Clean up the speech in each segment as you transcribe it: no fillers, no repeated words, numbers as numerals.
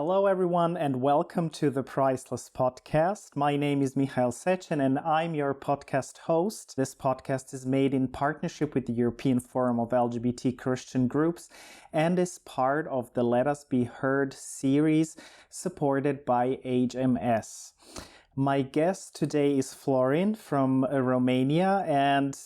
Hello, everyone, and welcome to the Priceless Podcast. My name is Michael Secen, and I'm your podcast host. This podcast is made in partnership with the European Forum of LGBT Christian Groups and is part of the Let Us Be Heard series supported by HMS. My guest today is Florin from Romania, and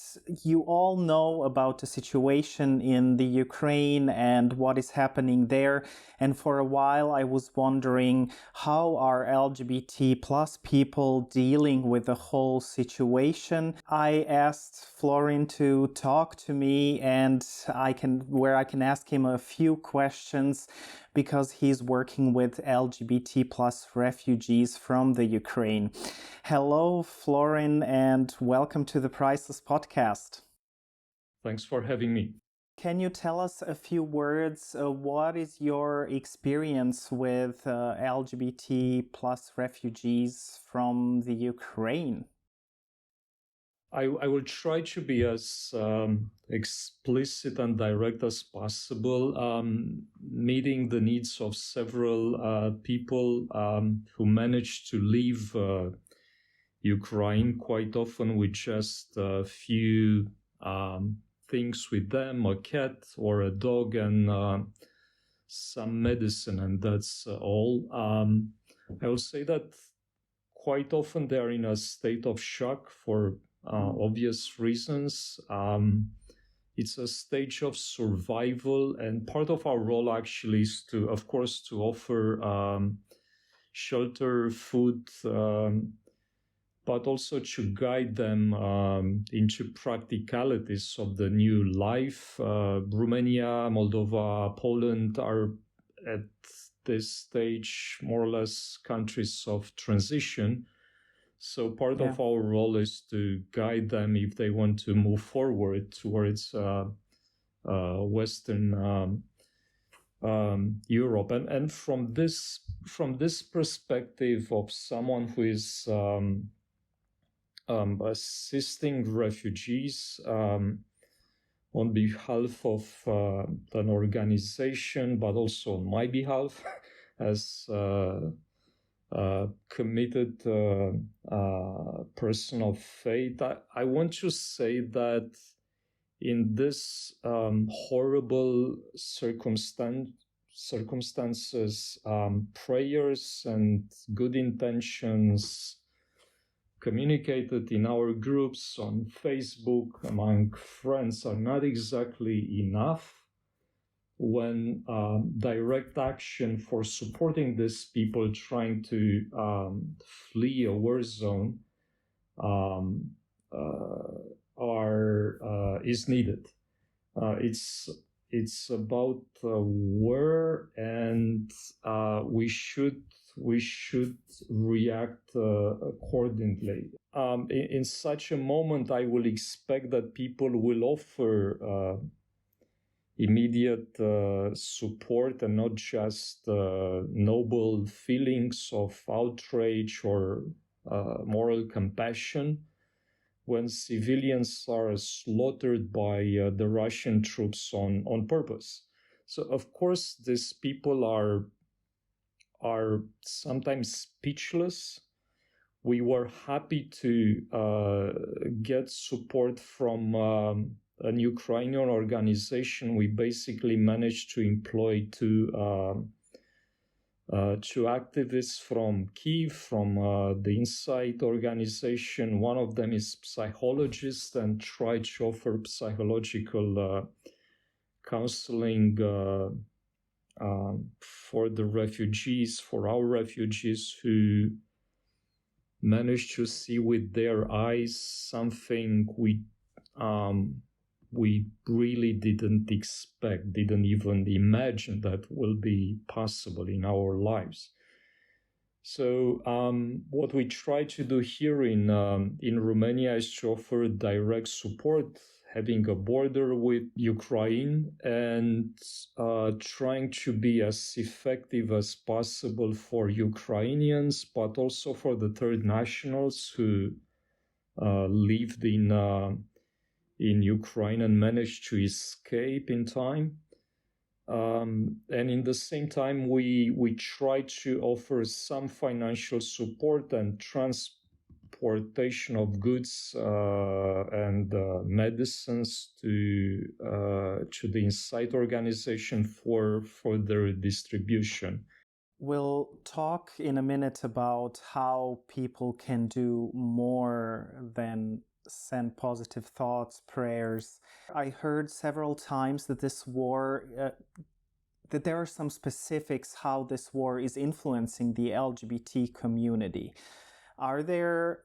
you all know about the situation in the Ukraine and what is happening there. And for a while, I was wondering, how are LGBT plus people dealing with the whole situation? I asked Florin to talk to me, and I can ask him a few questions because he's working with LGBT plus refugees from the Ukraine. Hello, Florin, and welcome to the Priceless Podcast. Thanks for having me. Can you tell us a few words? What is your experience with LGBT plus refugees from the Ukraine? I will try to be as explicit and direct as possible, meeting the needs of several people who manage to leave Ukraine quite often with just a few things with them, a cat or a dog and some medicine, and that's all. I will say that quite often they are in a state of shock for obvious reasons. It's a stage of survival, and part of our role actually is to, of course, to offer shelter, food, but also to guide them into practicalities of the new life. Romania, Moldova, Poland are at this stage more or less countries of transition. So part of our role is to guide them if they want to move forward towards Western Europe. And from this perspective of someone who is assisting refugees on behalf of an organization, but also on my behalf as committed person of faith, I want to say that in this horrible circumstances, prayers and good intentions communicated in our groups on Facebook among friends are not exactly enough. When direct action for supporting these people trying to flee a war zone is needed. It's about war, and we should react accordingly. In such a moment, I will expect that people will offer immediate support and not just noble feelings of outrage or moral compassion when civilians are slaughtered by the Russian troops on purpose. So, of course, these people are sometimes speechless. We were happy to get support from an Ukrainian organization. We basically managed to employ two activists from Kyiv, from the Insight organization. One of them is psychologist and tried to offer psychological counseling for the refugees, for our refugees who managed to see with their eyes something we really didn't expect, didn't even imagine that will be possible in our lives. So what we try to do here in Romania is to offer direct support, having a border with Ukraine and trying to be as effective as possible for Ukrainians, but also for the third nationals who lived in Ukraine and managed to escape in time. And in the same time, we try to offer some financial support and transportation of goods and medicines to the Insight organization for their distribution. We'll talk in a minute about how people can do more than send positive thoughts, prayers. I heard several times that this war, that there are some specifics how this war is influencing the LGBT community. Are there,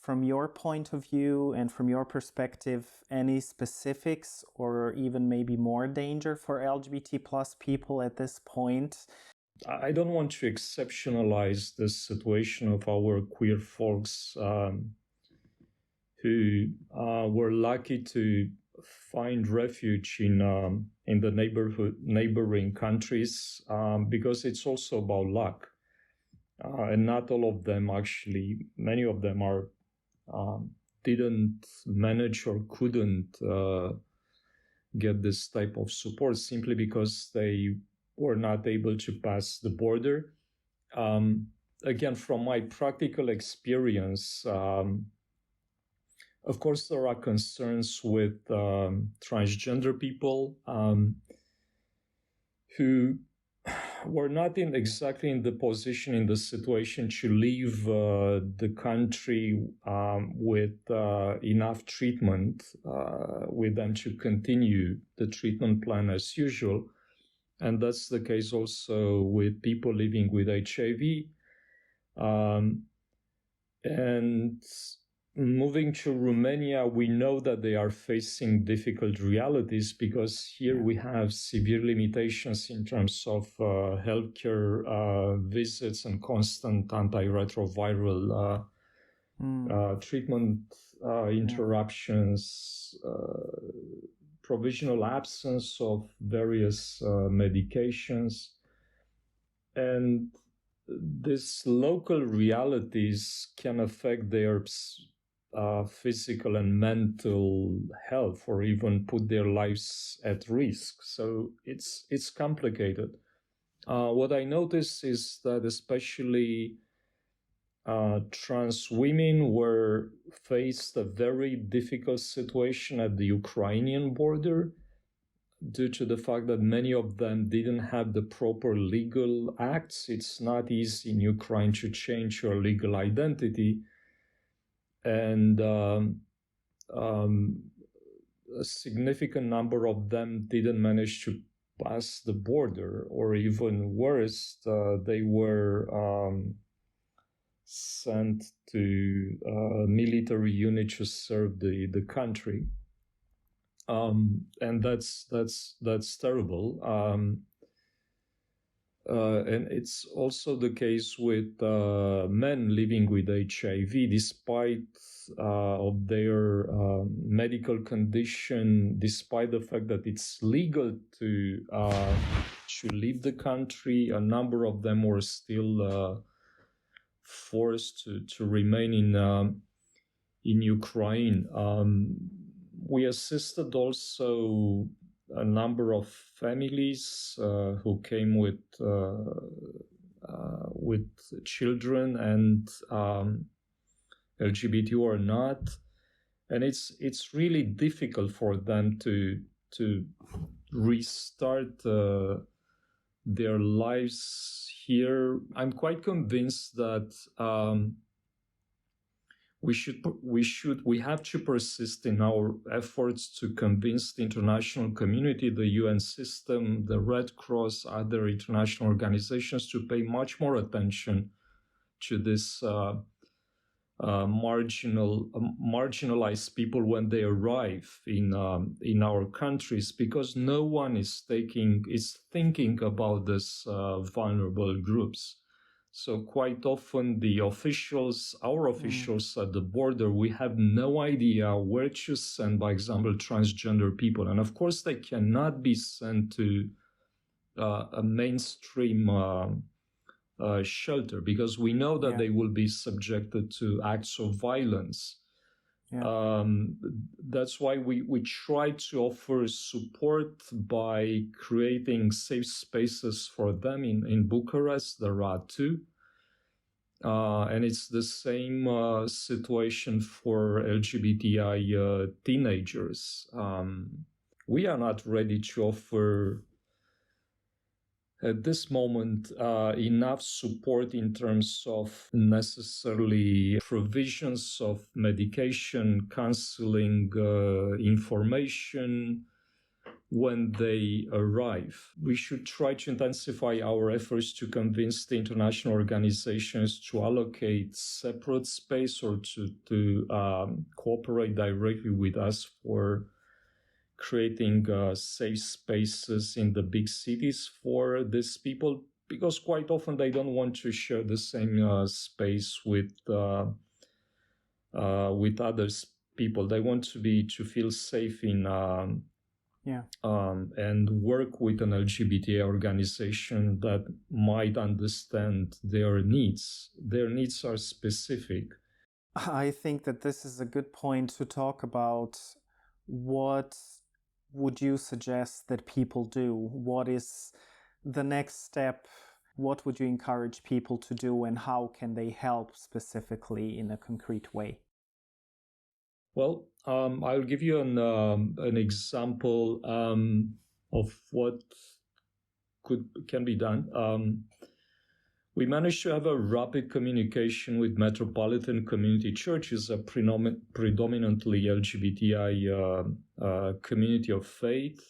from your point of view and from your perspective, any specifics or even maybe more danger for LGBT plus people at this point? I don't want to exceptionalize the situation of our queer folks who were lucky to find refuge in the neighboring countries, because it's also about luck, and not all of them actually. Many of them didn't manage or couldn't get this type of support simply because they were not able to pass the border. Again, from my practical experience, of course, there are concerns with transgender people who were not exactly in the position, in the situation to leave the country with enough treatment, with them to continue the treatment plan as usual. And that's the case also with people living with HIV. And moving to Romania, we know that they are facing difficult realities because here we have severe limitations in terms of healthcare visits and constant antiretroviral treatment interruptions, provisional absence of various medications. And these local realities can affect their physical and mental health, or even put their lives at risk. So it's complicated. What I noticed is that especially trans women were faced a very difficult situation at the Ukrainian border due to the fact that many of them didn't have the proper legal acts. It's not easy in Ukraine to change your legal identity. And a significant number of them didn't manage to pass the border, or even worse, they were sent to a military unit to serve the country. And that's terrible. And it's also the case with men living with HIV, despite of their medical condition, despite the fact that it's legal to leave the country. A number of them were still forced to remain in Ukraine. We assisted also a number of families who came with children and LGBT or not, and it's really difficult for them to restart their lives here. I'm quite convinced that we have to persist in our efforts to convince the international community, the UN system, the Red Cross, other international organizations to pay much more attention to this marginalized people when they arrive in our countries, because no one is thinking about this vulnerable groups. So quite often our officials at the border, we have no idea where to send, by example, transgender people. And of course, they cannot be sent to a mainstream shelter, because we know that they will be subjected to acts of violence. Yeah. That's why we try to offer support by creating safe spaces for them in Bucharest. There are two. And it's the same situation for LGBTI teenagers. We are not ready to offer at this moment enough support in terms of necessarily provisions of medication, counseling, information when they arrive. We should try to intensify our efforts to convince the international organizations to allocate separate space or to cooperate directly with us for creating safe spaces in the big cities for these people, because quite often they don't want to share the same space with others people. They want to feel safe in and work with an LGBT organization that might understand their needs. Their needs are specific. I think that this is a good point to talk about. What would you suggest that people do? What is the next step? What would you encourage people to do, and how can they help specifically in a concrete way? Well, I'll give you an example of what can be done. We managed to have a rapid communication with metropolitan community churches, a predominantly LGBTI community of faith,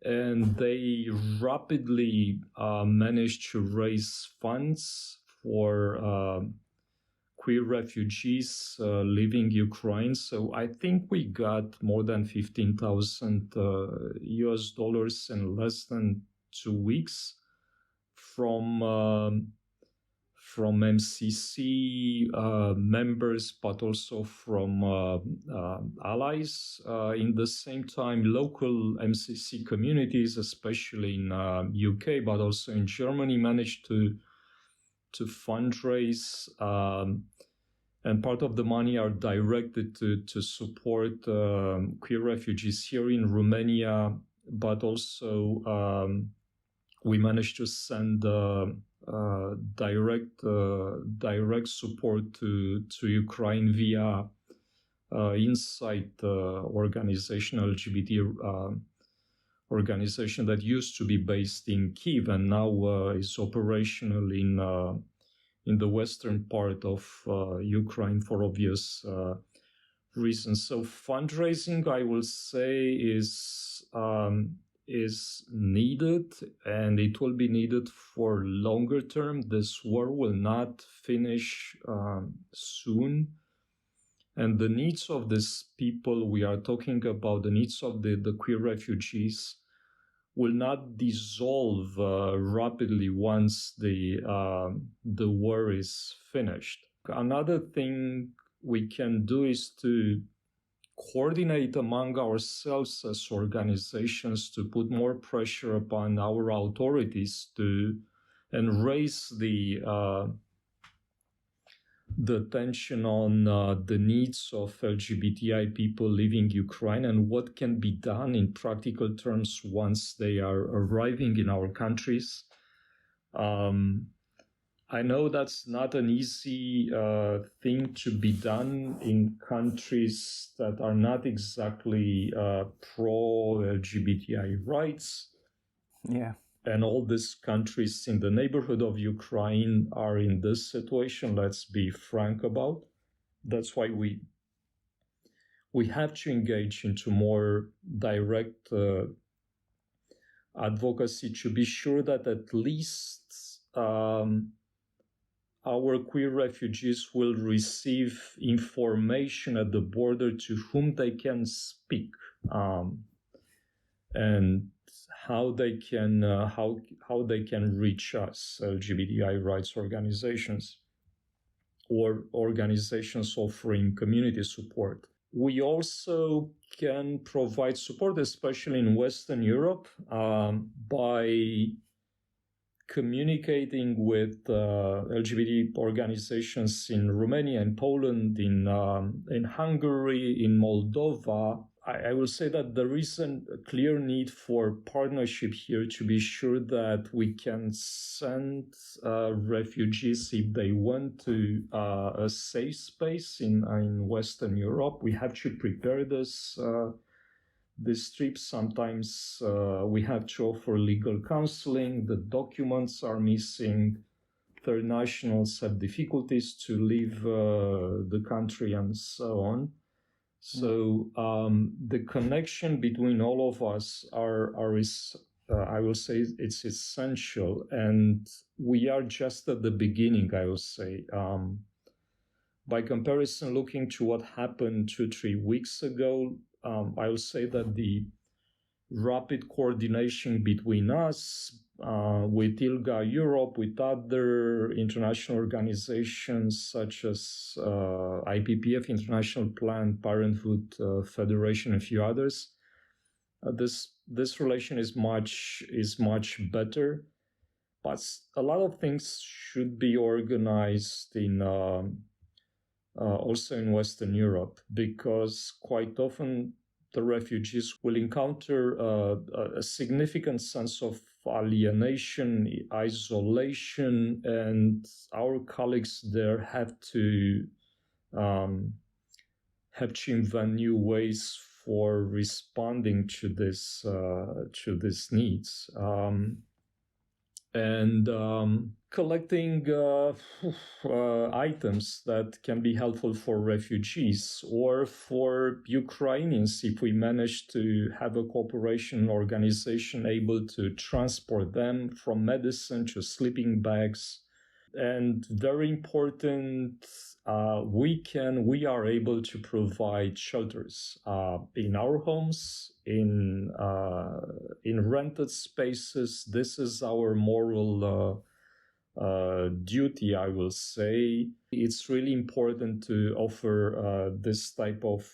and they rapidly managed to raise funds for queer refugees leaving Ukraine. So I think we got more than 15,000 US dollars in less than 2 weeks from MCC members, but also from allies. In the same time, local MCC communities, especially in UK, but also in Germany, managed to fundraise, and part of the money are directed to support queer refugees here in Romania, but also we managed to send direct support to Ukraine via Insight organization, LGBT organization that used to be based in Kyiv and now is operational in the western part of Ukraine for obvious reasons. So fundraising, I will say, is needed, and it will be needed for longer term. This war will not finish soon. And the needs of these people we are talking about, the needs of the queer refugees, will not dissolve rapidly once the war is finished. Another thing we can do is to coordinate among ourselves as organizations to put more pressure upon our authorities and raise the attention on the needs of LGBTI people living Ukraine and what can be done in practical terms once they are arriving in our countries. I know that's not an easy thing to be done in countries that are not exactly pro-LGBTI rights. Yeah. And all these countries in the neighborhood of Ukraine are in this situation, let's be frank about. That's why we have to engage into more direct advocacy to be sure that at least our queer refugees will receive information at the border to whom they can speak, and how they can reach us, LGBTI rights organizations or organizations offering community support. We also can provide support, especially in Western Europe, by communicating with LGBT organizations in Romania, in Poland, in Hungary, in Moldova, I will say that there is a clear need for partnership here to be sure that we can send refugees, if they want, to a safe space in Western Europe. We have to prepare this trip. Sometimes we have to offer legal counseling. The documents are missing. Third nationals have difficulties to leave the country and so on. So the connection between all of us is I will say it's essential, and we are just at the beginning. I will say, by comparison, looking to what happened 2-3 weeks ago, I will say that the rapid coordination between us, with ILGA Europe, with other international organizations such as IPPF, International Planned Parenthood Federation, and a few others, this relation is much better. But a lot of things should be organized in also in Western Europe, because quite often the refugees will encounter a significant sense of alienation, isolation, and our colleagues there have to invent new ways for responding to these needs. And collecting items that can be helpful for refugees or for Ukrainians, if we manage to have a cooperation organization able to transport them from medicine to sleeping bags. And very important, we are able to provide shelters in our homes, in rented spaces. This is our moral duty, I will say. It's really important to offer this type of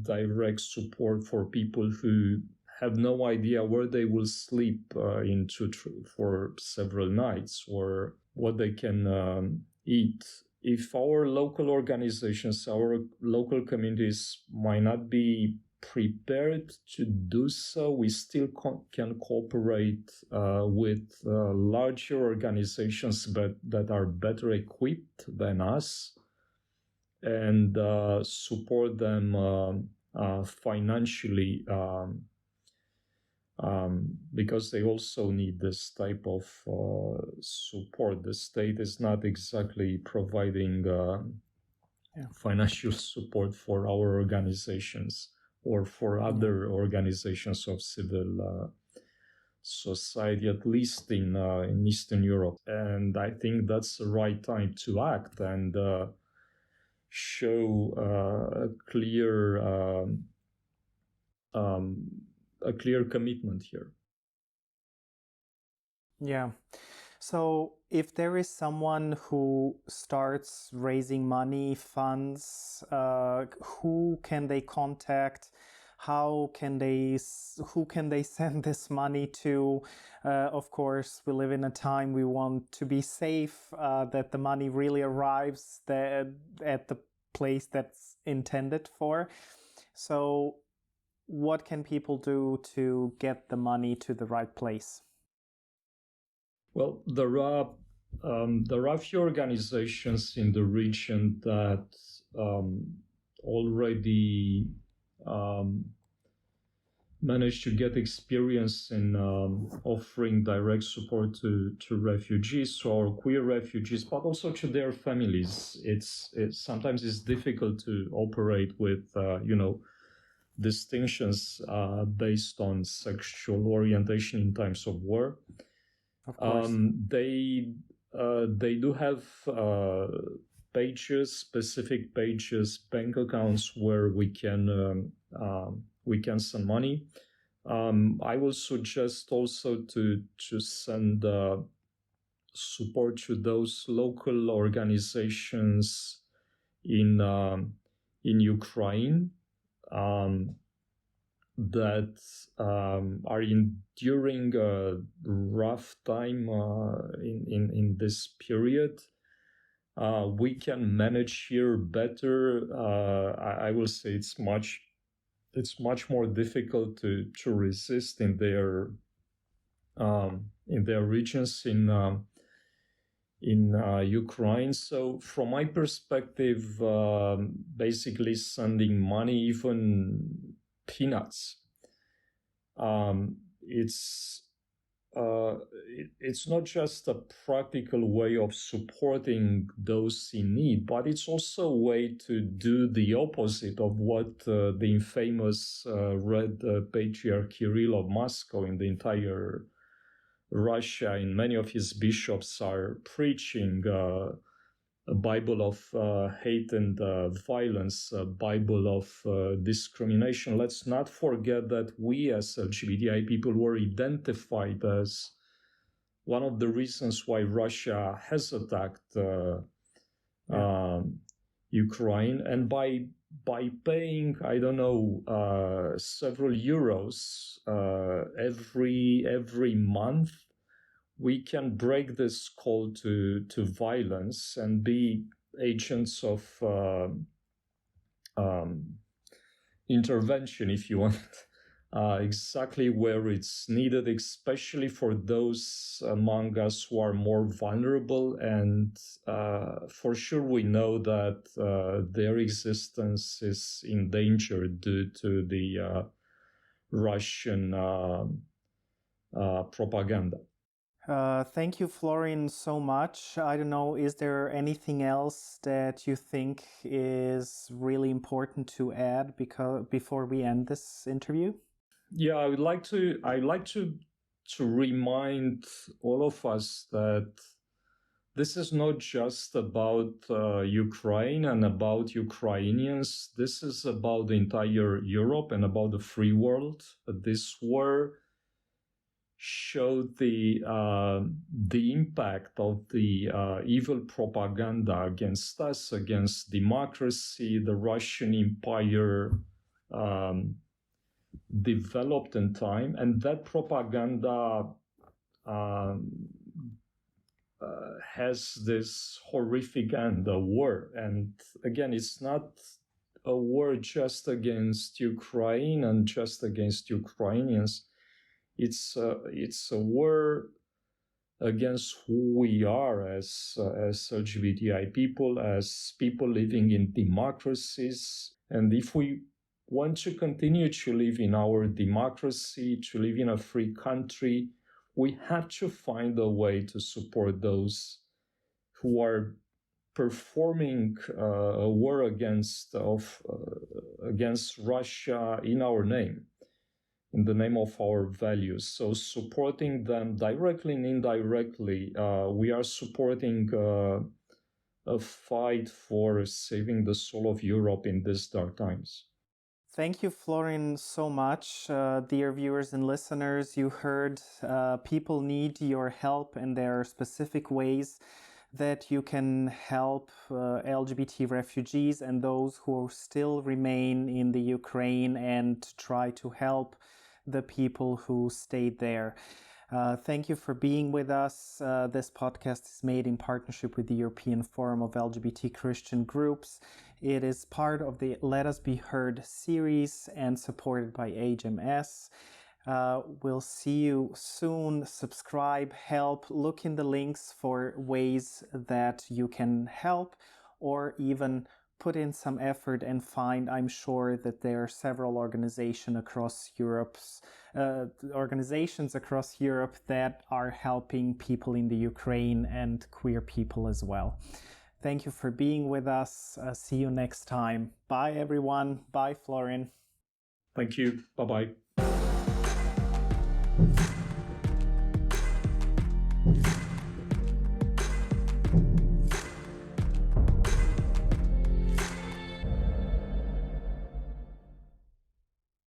direct support for people who have no idea where they will sleep for several nights, or what they can eat. If our local organizations, our local communities might not be prepared to do so, we still can cooperate with larger organizations that are better equipped than us, and support them financially, because they also need this type of support. The state is not exactly providing financial support for our organizations or for other organizations of civil society, at least in Eastern Europe. And I think that's the right time to act and show a clear commitment here. Yeah. So if there is someone who starts raising money, funds, who can they contact? Who can they send this money to? Of course, we live in a time we want to be safe, that the money really arrives at the place that's intended for. So what can people do to get the money to the right place? Well, there are a few organizations in the region that already managed to get experience in offering direct support to refugees or queer refugees, but also to their families. Sometimes it's difficult to operate with distinctions based on sexual orientation in times of war. Of course. They do have specific pages, bank accounts where we can send money. I will suggest also to send support to those local organizations in Ukraine. that are enduring a rough time in this period. We can manage here better. I will say it's much more difficult to resist in their regions in Ukraine. So from my perspective, basically sending money, even peanuts, it's not just a practical way of supporting those in need, but it's also a way to do the opposite of what the infamous Red Patriarch Kirill of Moscow in the entire Russia, and many of his bishops are preaching a Bible of hate and violence, a Bible of discrimination. Let's not forget that we as LGBTI people were identified as one of the reasons why Russia has attacked Ukraine. And by paying, I don't know, several euros every month, we can break this call to violence and be agents of intervention, if you want, exactly where it's needed, especially for those among us who are more vulnerable. And for sure, we know that their existence is in danger due to the Russian propaganda. Thank you, Florin, so much. I don't know, is there anything else that you think is really important to add before we end this interview? Yeah, I'd like to remind all of us that this is not just about Ukraine and about Ukrainians. This is about the entire Europe and about the free world. This war showed the impact of the evil propaganda against us, against democracy. The Russian Empire developed in time, and that propaganda has this horrific end, a war. And again, it's not a war just against Ukraine and just against Ukrainians. It's a war against who we are as LGBTI people, as people living in democracies. And if we want to continue to live in our democracy, to live in a free country, we have to find a way to support those who are performing a war against Russia in our name, in the name of our values. So supporting them directly and indirectly, we are supporting a fight for saving the soul of Europe in these dark times. Thank you, Florin, so much. Dear viewers and listeners, you heard people need your help, and there are specific ways that you can help LGBT refugees and those who still remain in the Ukraine, and try to help the people who stayed there. Thank you for being with us. This podcast is made in partnership with the European Forum of LGBT Christian Groups. It is part of the Let Us Be Heard series and supported by HMS. We'll see you soon. Subscribe, help, look in the links for ways that you can help, or even put in some effort and find. I'm sure that there are several organizations across Europe that are helping people in the Ukraine and queer people as well. Thank you for being with us. See you next time. Bye, everyone. Bye, Florin. Thank you. Bye-bye.